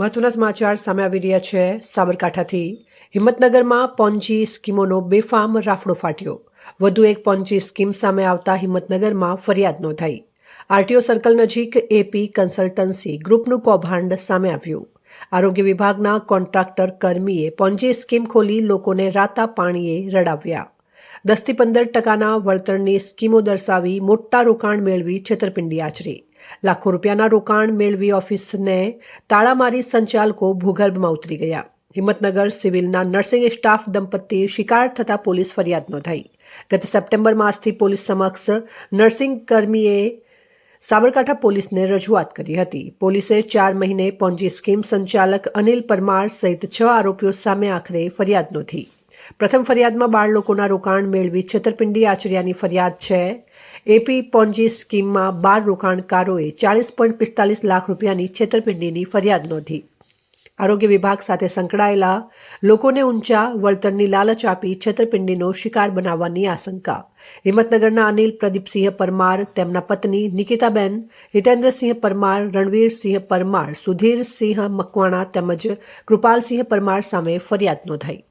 મહત્વના સમાચાર સામે આવી રહ્યા છે સાબરકાંઠાથી। હિંમતનગરમાં પોન્જી સ્કીમોનો બેફામ રાફડો ફાટ્યો। વધુ એક પોન્જી સ્કીમ સામે આવતા હિંમતનગરમાં ફરિયાદ નોંધાઈ। આરટીઓ સર્કલ નજીક એપી કન્સલ્ટન્સી ગ્રુપનું કૌભાંડ સામે આવ્યું। આરોગ્ય વિભાગના કોન્ટ્રાક્ટર કર્મીએ પોન્જી સ્કીમ ખોલી લોકોને રાતા પાણીએ રડાવ્યા। 10થી 15% વળતરની સ્કીમો દર્શાવી મોટા રોકાણ મેળવી છેતરપિંડી આચરી। લાખો રૂપિયાના રોકાણ મેળવી ઓફિસને તાળા મારી સંચાલકો ભૂગર્ભમાં ઉતરી ગયા। હિંમતનગર સિવિલના નર્સિંગ સ્ટાફ દંપતી શિકાર થતા પોલીસ ફરિયાદ નોંધાઈ। ગત સપ્ટેમ્બર માસથી પોલીસ સમક્ષ નર્સિંગ કર્મીએ સાબરકાંઠા પોલીસને રજૂઆત કરી હતી। પોલીસે 4 મહિને પોન્જી સ્કીમ સંચાલક અનિલ પરમાર સહિત 6 આરોપીઓ સામે આખરે ફરિયાદ નોંધી। પ્રથમ ફરિયાદમાં 12 લોકોના રોકાણ મેળવી છેતરપિંડી આચર્યાની ફરિયાદ છે। એપી પોન્જી સ્કીમમાં 12 રોકાણકારોએ 40.45 લાખ રૂપિયાની છેતરપિંડીની ફરિયાદ નોંધી। આરોગ્ય વિભાગ સાથે સંકળાયેલા લોકોને ઊંચા વળતરની લાલચ આપી છેતરપિંડીનો શિકાર બનાવવાની આશંકા। હિંમતનગરના અનિલ પ્રદીપસિંહ પરમાર, તેમના પત્ની નિકિતાબેન, હિતેન્દ્રસિંહ પરમાર, રણવીરસિંહ પરમાર, સુધીરસિંહ મકવાણા તેમજ કૃપાલસિંહ પરમાર સામે ફરિયાદ નોંધાઈ।